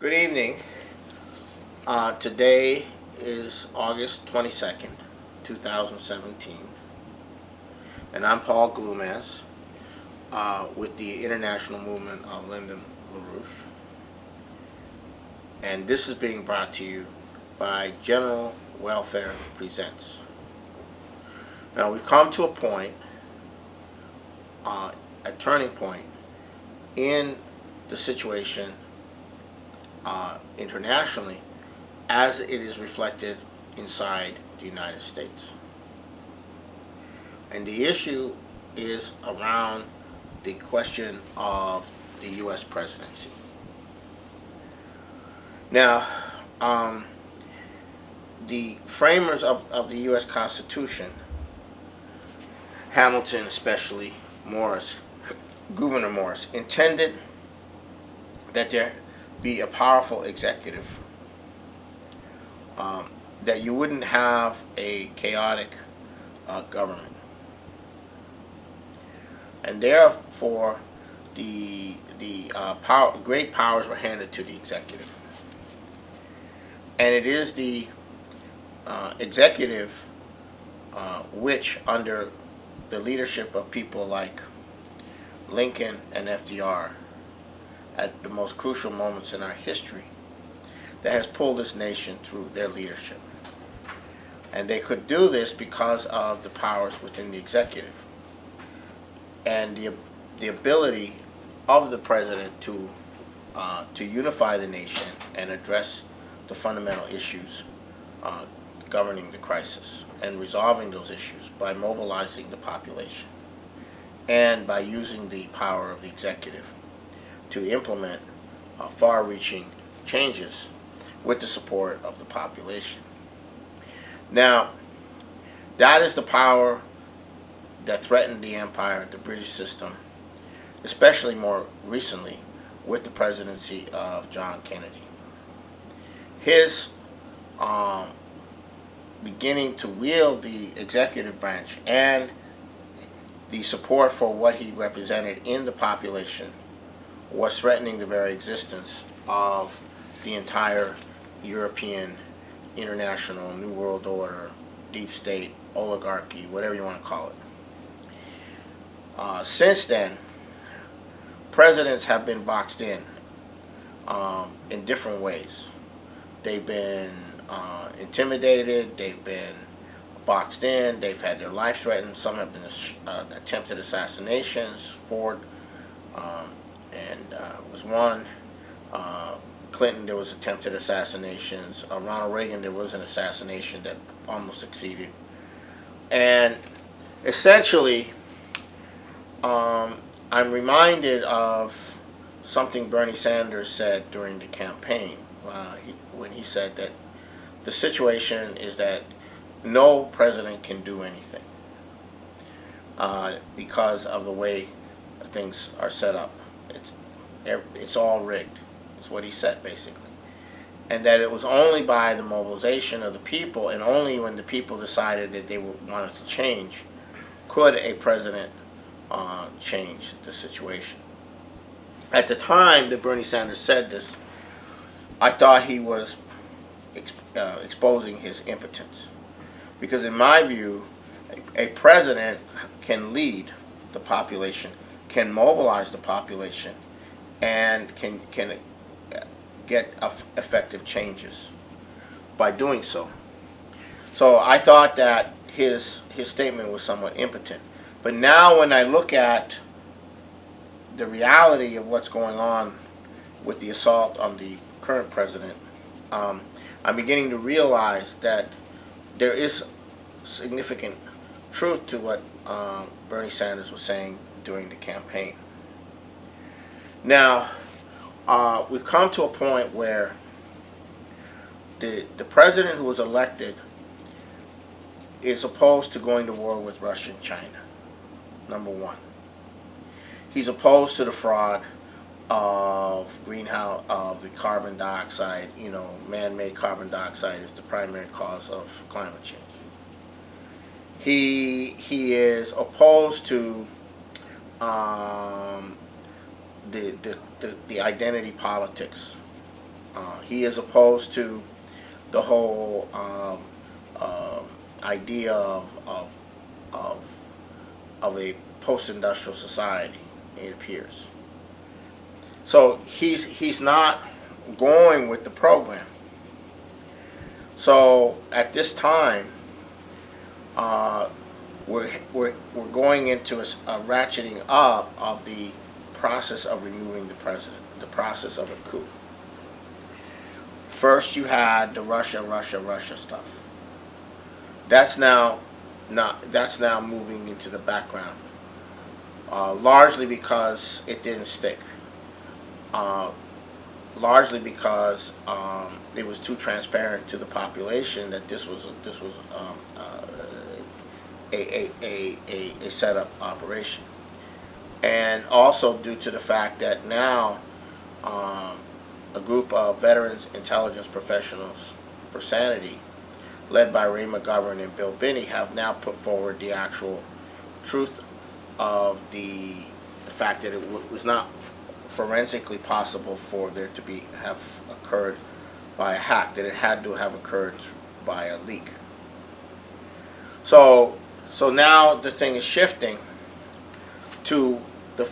Good evening. Today is August 22nd, 2017, and I'm Paul Glumaz with the International Movement of Lyndon LaRouche, and this is being brought to you by General Welfare Presents. Now, we've come to a point, a turning point in the situation internationally as it is reflected inside the United States. And the issue is around the question of the U.S. presidency. Now, the framers of the U.S. Constitution, Hamilton especially, Morris, Gouverneur Morris, intended that there be a powerful executive, that you wouldn't have a chaotic government. And therefore, the great powers were handed to the executive. And it is the executive which, under the leadership of people like Lincoln and FDR, at the most crucial moments in our history, that has pulled this nation through their leadership. And they could do this because of the powers within the executive and the ability of the president to unify the nation and address the fundamental issues governing the crisis and resolving those issues by mobilizing the population and by using the power of the executive to implement far-reaching changes with the support of the population. Now, that is the power that threatened the empire, the British system, especially more recently with the presidency of John Kennedy. His beginning to wield the executive branch and the support for what he represented in the population was threatening the very existence of the entire European, international, New World Order, deep state, oligarchy, whatever you want to call it. Since then, presidents have been boxed in different ways. They've been intimidated, they've been boxed in, they've had their life threatened, some have been attempted assassinations. Ford was one. Clinton, there was attempted assassinations. Ronald Reagan, there was an assassination that almost succeeded. And essentially, I'm reminded of something Bernie Sanders said during the campaign when he said that the situation is that no president can do anything because of the way things are set up. It's all rigged, is what he said, basically. And that it was only by the mobilization of the people, and only when the people decided that they wanted to change, could a president change the situation. At the time that Bernie Sanders said this, I thought he was exposing his impotence. Because in my view, a president can lead the population, can mobilize the population, and can get effective changes by doing so. So I thought that his statement was somewhat impotent. But now when I look at the reality of what's going on with the assault on the current president, I'm beginning to realize that there is significant truth to what Bernie Sanders was saying during the campaign. Now, we've come to a point where the president who was elected is opposed to going to war with Russia and China, number one. He's opposed to the fraud of the carbon dioxide. Man-made carbon dioxide is the primary cause of climate change. He is opposed to the identity politics He is opposed to the whole idea of, of a post-industrial society, it appears. So he's not going with the program. So at this time, we're going into a ratcheting up of the process of removing the president, the process of a coup. First, you had the Russia stuff. That's now moving into the background, largely because it didn't stick. Largely because it was too transparent to the population that this was a setup operation, and also due to the fact that now a group of veterans intelligence professionals for sanity, led by Ray McGovern and Bill Binney, have now put forward the actual truth of the fact that it was not forensically possible for there to have occurred by a hack, that it had to have occurred by a leak. So now the thing is shifting to the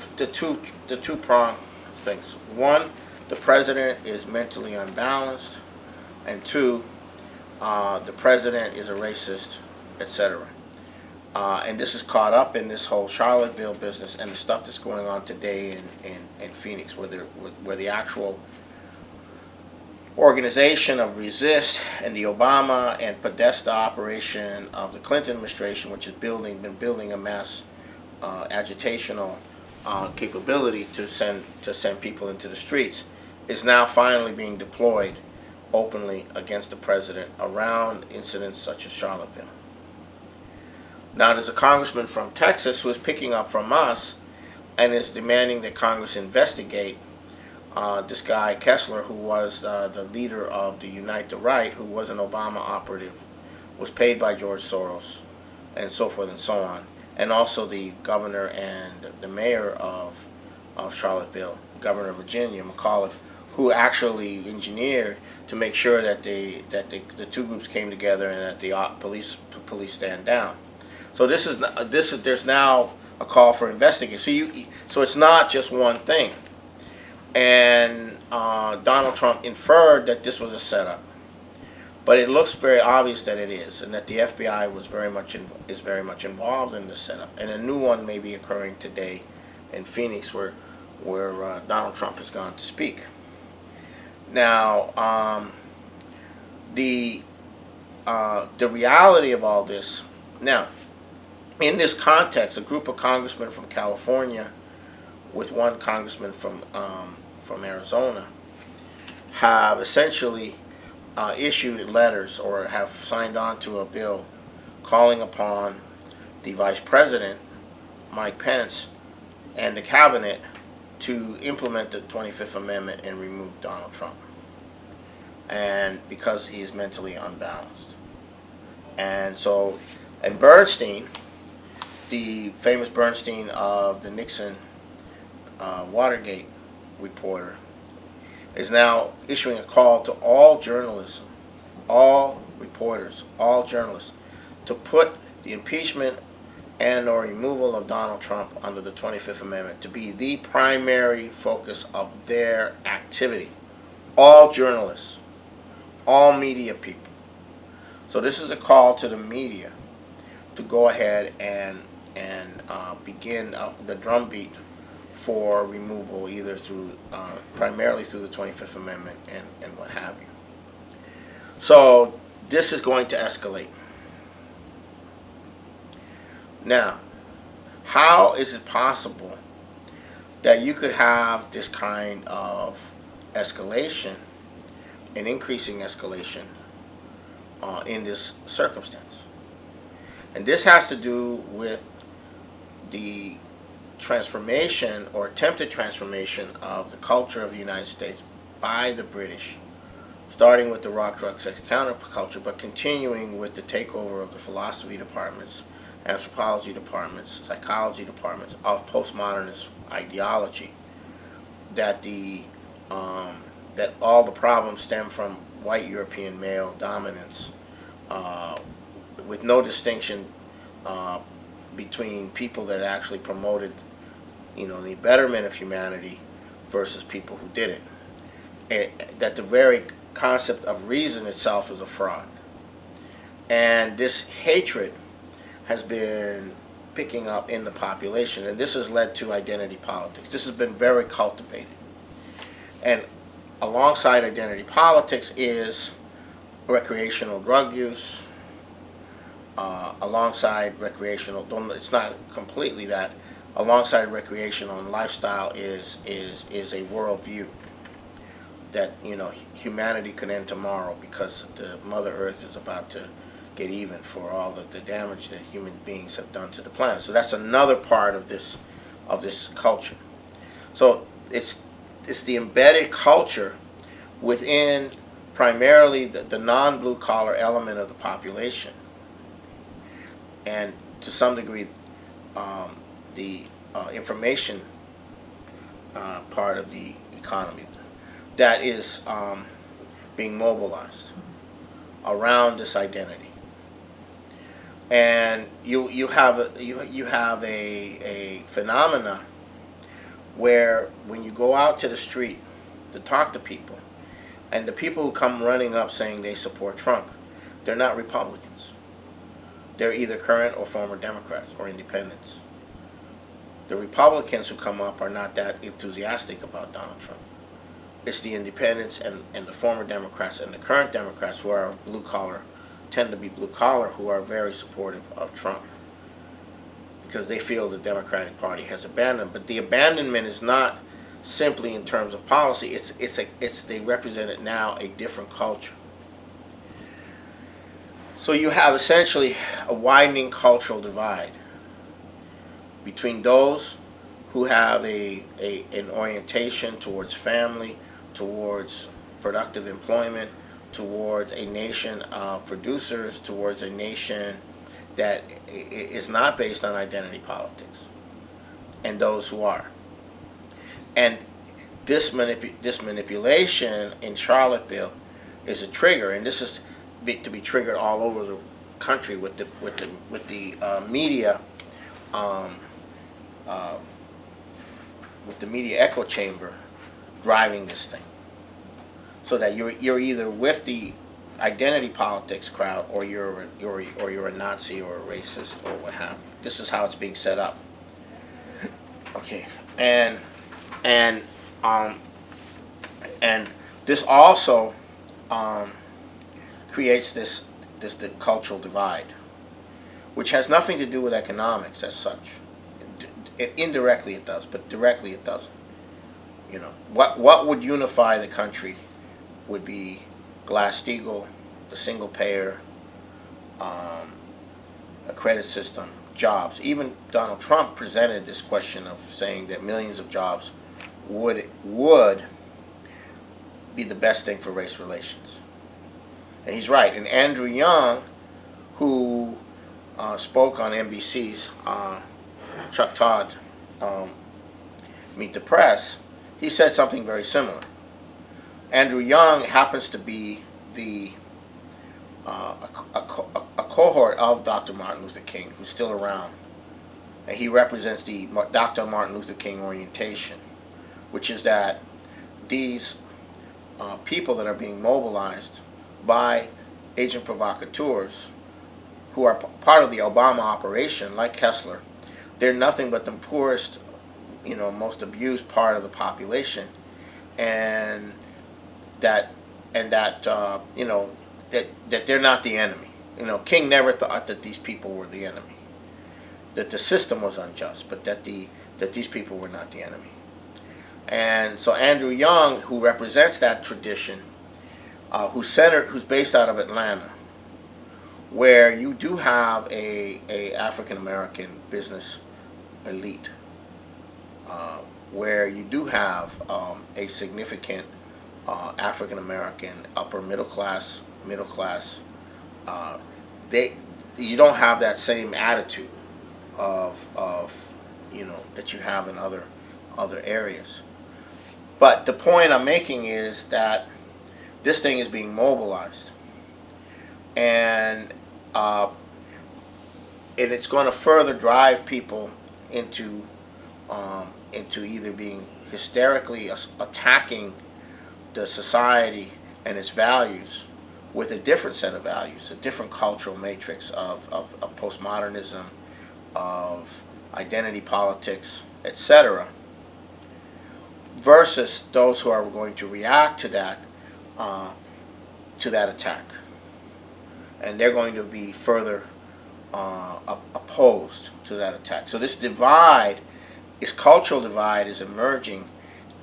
two prong things. One, the president is mentally unbalanced, and two, the president is a racist, etc. And this is caught up in this whole Charlottesville business and the stuff that's going on today in Phoenix, where the actual organization of Resist and the Obama and Podesta operation of the Clinton administration, which has been building a mass agitational capability to send people into the streets, is now finally being deployed openly against the president around incidents such as Charlottesville. Now, there's a congressman from Texas who is picking up from us and is demanding that Congress investigate this guy Kessler, who was the leader of the Unite the Right, who was an Obama operative, was paid by George Soros, and so forth and so on, and also the governor and the mayor of Charlottesville, Governor of Virginia, McAuliffe, who actually engineered to make sure that the two groups came together and that the police stand down. So there's now a call for investigation. So it's not just one thing. And Donald Trump inferred that this was a setup, but it looks very obvious that it is, and that the FBI is very much involved in this setup. And a new one may be occurring today in Phoenix, where Donald Trump has gone to speak. Now, the reality of all this now. In this context, a group of congressmen from California, with one congressman from Arizona, have essentially issued letters or have signed on to a bill calling upon the Vice President, Mike Pence, and the cabinet to implement the 25th Amendment and remove Donald Trump, and because he is mentally unbalanced. And Bernstein, the famous Bernstein of the Nixon Watergate reporter, is now issuing a call to all journalism, all reporters, all journalists, to put the impeachment and or removal of Donald Trump under the 25th Amendment to be the primary focus of their activity. All journalists, all media people. So this is a call to the media to go ahead and begin the drumbeat for removal, either through primarily through the 25th Amendment and what have you. So this is going to escalate. Now, how is it possible that you could have this kind of escalation, an increasing escalation in this circumstance? And this has to do with the transformation or attempted transformation of the culture of the United States by the British, starting with the rock, drug, sex counterculture, but continuing with the takeover of the philosophy departments, anthropology departments, psychology departments of postmodernist ideology that the that all the problems stem from white European male dominance, with no distinction between people that actually promoted, the betterment of humanity versus people who didn't. And that the very concept of reason itself is a fraud. And this hatred has been picking up in the population, and this has led to identity politics. This has been very cultivated. And alongside identity politics is recreational drug use. Alongside recreational, it's not completely that. Alongside recreational and lifestyle is a worldview that humanity could end tomorrow because the Mother Earth is about to get even for all of the damage that human beings have done to the planet. So that's another part of this culture. So it's the embedded culture within primarily the non-blue collar element of the population, and to some degree the information part of the economy that is being mobilized around this identity. And you have a phenomena where when you go out to the street to talk to people, and the people who come running up saying they support Trump, they're not Republicans. They're either current or former Democrats or independents. The Republicans who come up are not that enthusiastic about Donald Trump. It's the independents and the former Democrats and the current Democrats who are blue collar, tend to be blue collar, who are very supportive of Trump because they feel the Democratic Party has abandoned. But the abandonment is not simply in terms of policy. It's they represent it now a different culture. So you have essentially a widening cultural divide between those who have an orientation towards family, towards productive employment, towards a nation of producers, towards a nation that is not based on identity politics, and those who are. And this manipulation in Charlottesville is a trigger, and this is to be triggered all over the country with the media, with the media echo chamber driving this thing, so that you're either with the identity politics crowd or you're a Nazi or a racist or what have you. This is how it's being set up. Okay, and this also creates this the cultural divide, which has nothing to do with economics as such. Indirectly it does, but directly it doesn't. What would unify the country would be Glass-Steagall, the single payer, a credit system, jobs. Even Donald Trump presented this question of saying that millions of jobs would be the best thing for race relations. And he's right. And Andrew Young, who spoke on NBC's Chuck Todd Meet the Press, he said something very similar. Andrew Young happens to be a cohort of Dr. Martin Luther King, who's still around, and he represents the Dr. Martin Luther King orientation, which is that these people that are being mobilized by agent provocateurs, who are part of the Obama operation, like Kessler, they're nothing but the poorest, most abused part of the population, and that they're not the enemy. King never thought that these people were the enemy, that the system was unjust, but that these people were not the enemy. And so Andrew Young, who represents that tradition, who's based out of Atlanta, where you do have a African American business elite, where you do have a significant African American upper middle class. You don't have that same attitude of that you have in other areas. But the point I'm making is that this thing is being mobilized, and uh, and it's going to further drive people into either being hysterically attacking the society and its values with a different set of values, a different cultural matrix of postmodernism, of identity politics, etc., versus those who are going to react to that attack, and they're going to be further opposed to that attack. So this divide, this cultural divide, is emerging,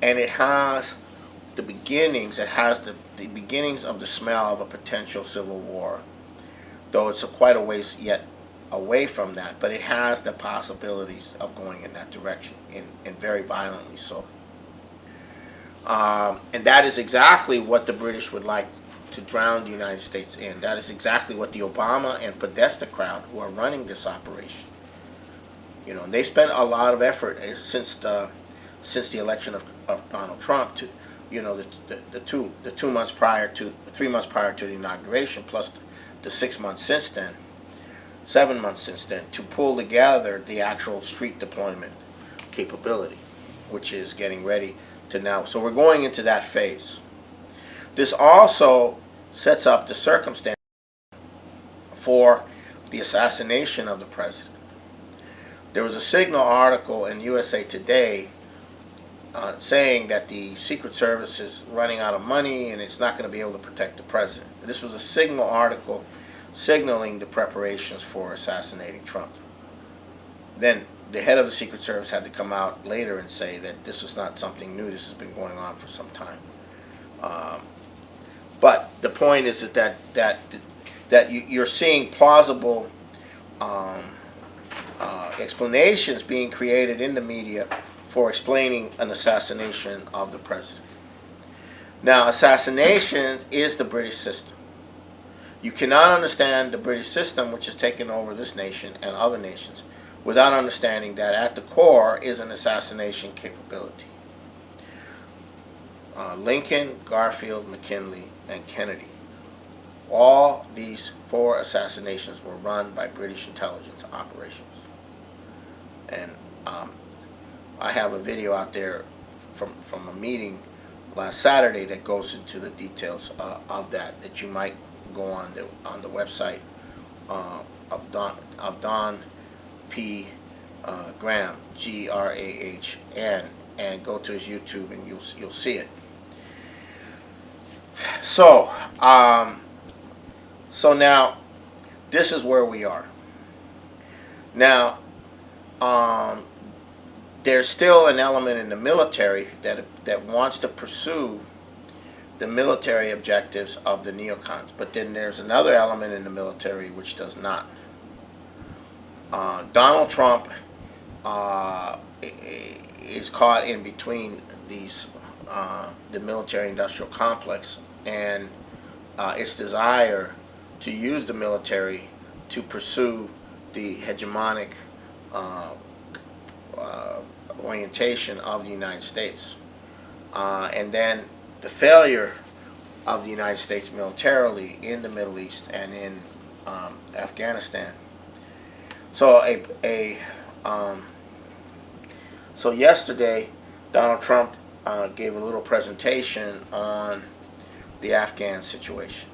and it has the beginnings. It has the beginnings of the smell of a potential civil war, though it's quite a ways yet away from that. But it has the possibilities of going in that direction, and very violently so. And that is exactly what the British would like to drown the United States in. That is exactly what the Obama and Podesta crowd who are running this operation. You know, and they spent a lot of effort since the election of Donald Trump to, you know, the 3 months prior to the inauguration, plus the 6 months since then, 7 months since then, to pull together the actual street deployment capability, which is getting ready to now. So we're going into that phase. This also sets up the circumstance for the assassination of the president. There was a Signal article in USA Today saying that the Secret Service is running out of money and it's not going to be able to protect the president. This was a Signal article signaling the preparations for assassinating Trump. Then the head of the Secret Service had to come out later and say that this was not something new. This has been going on for some time. But the point is that you're seeing plausible explanations being created in the media for explaining an assassination of the president. Now, assassinations is the British system. You cannot understand the British system, which has taken over this nation and other nations, without understanding that at the core is an assassination capability. Lincoln, Garfield, McKinley, and Kennedy. All these 4 assassinations were run by British intelligence operations. And I have a video out there from a meeting last Saturday that goes into the details of that you might go on the website of Don P. Graham, Grahn, and go to his YouTube and you'll see it. So now this is where we are. Now there's still an element in the military that wants to pursue the military objectives of the neocons, but then there's another element in the military which does not. Donald Trump is caught in between these the military-industrial complex and its desire to use the military to pursue the hegemonic orientation of the United States, and then the failure of the United States militarily in the Middle East and in Afghanistan. So so yesterday, Donald Trump gave a little presentation on the Afghan situation,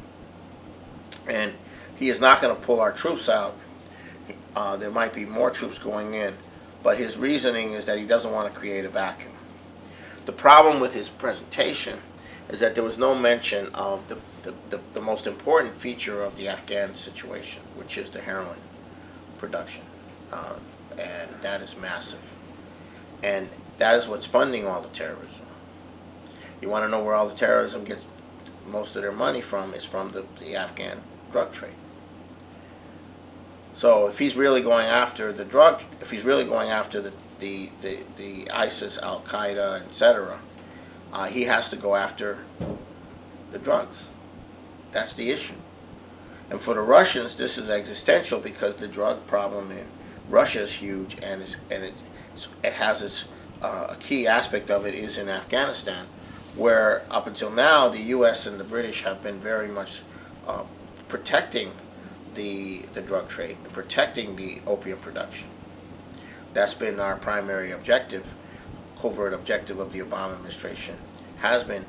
and he is not going to pull our troops out. There might be more troops going in, but his reasoning is that he doesn't want to create a vacuum. The problem with his presentation is that there was no mention of the most important feature of the Afghan situation, which is the heroin production, and that is massive, and that is what's funding all the terrorism. You want to know where all the terrorism gets most of their money from? Is from the Afghan drug trade. So if he's really going after the drug, if he's really going after the ISIS, Al Qaeda, etc., he has to go after the drugs. That's the issue. And for the Russians, this is existential because the drug problem in Russia is huge, and it has its a key aspect of it is in Afghanistan, where up until now the U.S. and the British have been very much protecting the drug trade, protecting the opium production. That's been our primary objective, covert objective of the Obama administration has been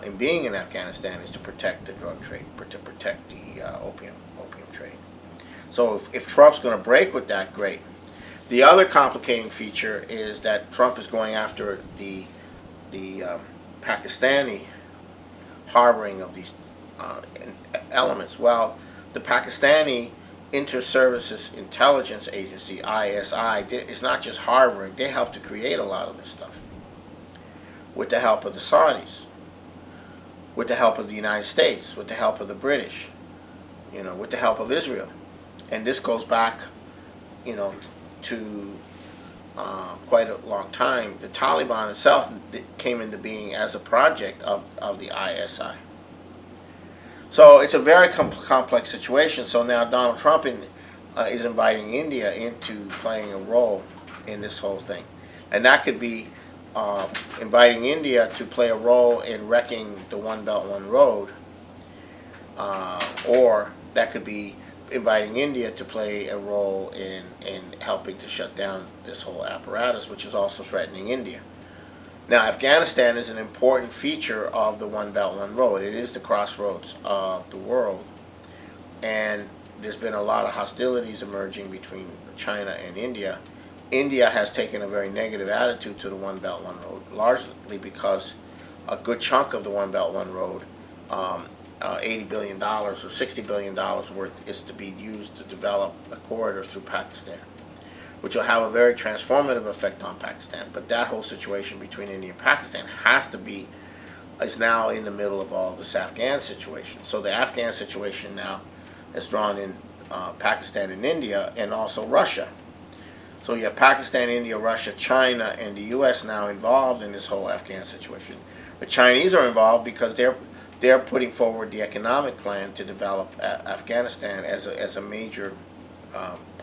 in being in Afghanistan is to protect the drug trade, to protect the opium trade. So if Trump's going to break with that, great. The other complicating feature is that Trump is going after the Pakistani harboring of these elements. Well, the Pakistani Inter-Services Intelligence Agency, ISI, is not just harboring, they help to create a lot of this stuff with the help of the Saudis, with the help of the United States, with the help of the British, with the help of Israel. And this goes back, to quite a long time. The Taliban itself came into being as a project of the ISI. So it's a very complex situation. So now Donald Trump is inviting India into playing a role in this whole thing. And that could be inviting India to play a role in wrecking the One Belt, One Road, or that could be inviting India to play a role in helping to shut down this whole apparatus, which is also threatening India. Now, Afghanistan is an important feature of the One Belt, One Road. It is the crossroads of the world, and there's been a lot of hostilities emerging between China and India. India has taken a very negative attitude to the One Belt, One Road, largely because a good chunk of the One Belt, One Road, $80 billion or $60 billion worth, is to be used to develop a corridor through Pakistan, which will have a very transformative effect on Pakistan. But that whole situation between India and Pakistan is now in the middle of all this Afghan situation. So the Afghan situation now has drawn in Pakistan and India, and also Russia. So you have Pakistan, India, Russia, China, and the U.S. now involved in this whole Afghan situation. The Chinese are involved because they're putting forward the economic plan to develop Afghanistan as a major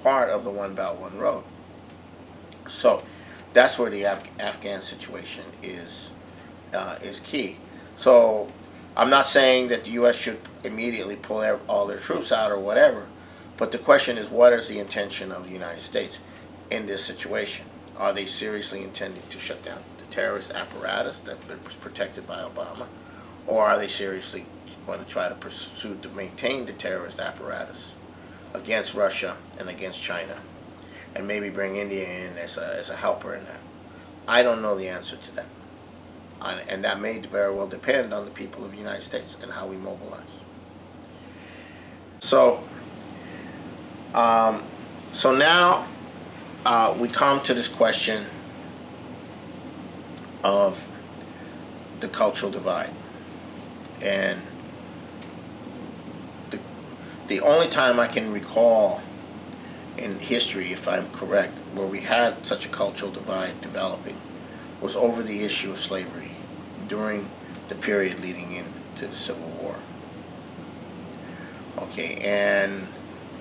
part of the One Belt, One Road. So that's where the Afghan situation is key. So I'm not saying that the U.S. should immediately pull all their troops out or whatever, but the question is, what is the intention of the United States in this situation? Are they seriously intending to shut down the terrorist apparatus that was protected by Obama? Or are they seriously going to try to pursue to maintain the terrorist apparatus against Russia and against China, and maybe bring India in as a helper in that? I don't know the answer to that. And that may very well depend on the people of the United States and how we mobilize. So now we come to this question of the cultural divide. And the only time I can recall in history, if I'm correct, where we had such a cultural divide developing was over the issue of slavery during the period leading into the Civil War. Okay, and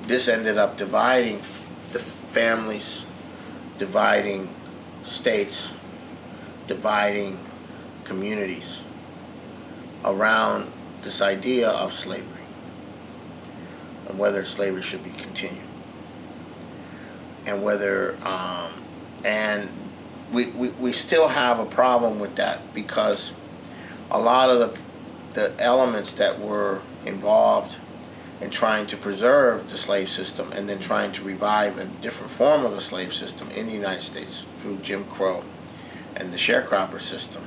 this ended up dividing the families, dividing states, dividing communities around this idea of slavery and whether slavery should be continued, and whether and we still have a problem with that, because a lot of the elements that were involved in trying to preserve the slave system and then trying to revive a different form of the slave system in the United States through Jim Crow and the sharecropper system,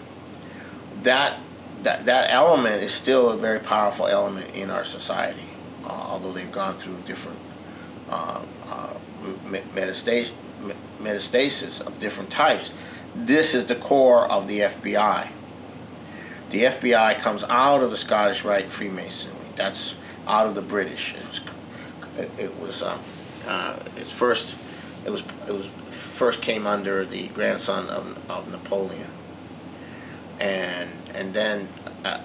that element is still a very powerful element in our society, although they've gone through different metastasis of different types. This is the core of the FBI. The FBI comes out of the Scottish Rite Freemasonry. That's out of the British. It was first came under the grandson of Napoleon. And then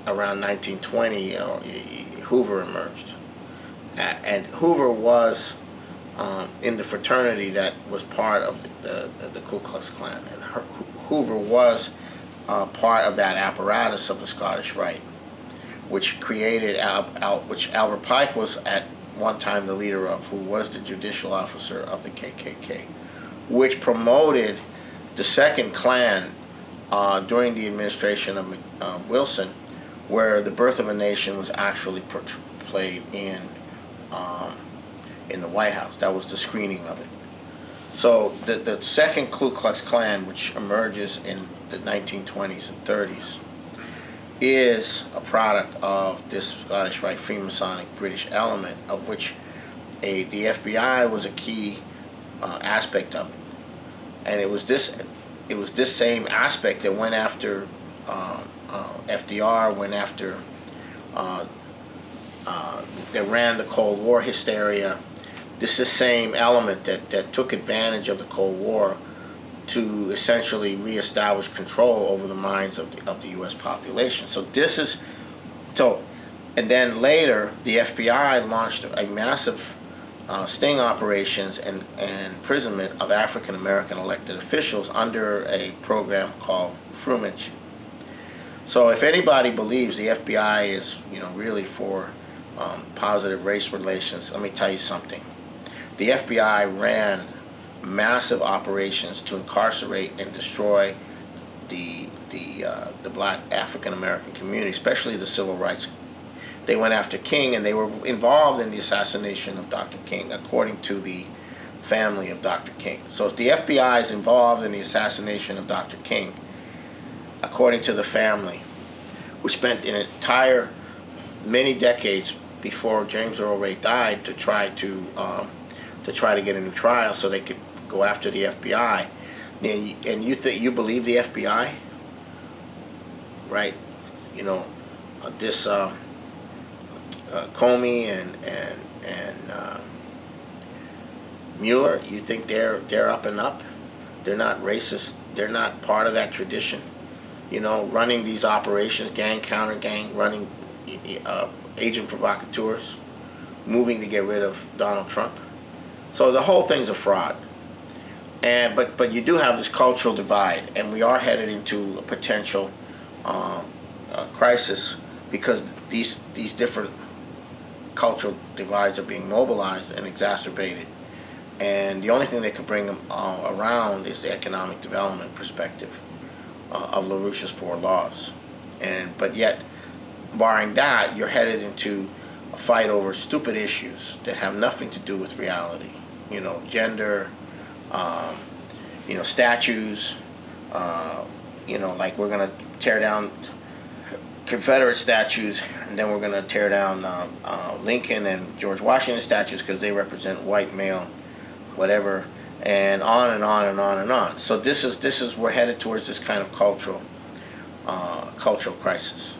around 1920, Hoover emerged, and Hoover was in the fraternity that was part of the Ku Klux Klan. And Hoover was part of that apparatus of the Scottish Rite, which created, which Albert Pike was at one time the leader of, who was the judicial officer of the KKK, which promoted the second Klan during the administration of Wilson, where the Birth of a Nation was actually played in the White House. That was the screening of it. So the second Ku Klux Klan, which emerges in the 1920s and 30s, is a product of this Scottish Rite Freemasonic British element, of which the FBI was a key aspect of it. And it was this same aspect that went after FDR, went after that ran the Cold War hysteria. This is the same element that took advantage of the Cold War to essentially reestablish control over the minds of the U.S. population. And then later the FBI launched a massive sting operations and imprisonment of African American elected officials under a program called Frumage. So if anybody believes the FBI is really for positive race relations, let me tell you something. The FBI ran massive operations to incarcerate and destroy the black African American community, especially the civil rights. They went after King, and they were involved in the assassination of Dr. King, according to the family of Dr. King. So if the FBI is involved in the assassination of Dr. King, according to the family, who spent an entire many decades before James Earl Ray died to try to get a new trial so they could go after the FBI, and you believe the FBI, right? This Comey and Mueller, you think they're up and up? They're not racist. They're not part of that tradition. Running these operations, gang counter gang, running agent provocateurs, moving to get rid of Donald Trump. So the whole thing's a fraud. But you do have this cultural divide, and we are headed into a potential crisis because these different cultural divides are being mobilized and exacerbated. And the only thing that could bring them around is the economic development perspective of LaRouche's 4 laws. But yet, barring that, you're headed into a fight over stupid issues that have nothing to do with reality. Gender, statues, like we're going to tear down Confederate statues, and then we're going to tear down Lincoln and George Washington statues because they represent white male, whatever, and on and on and on and on. So this is we're headed towards this kind of cultural crisis.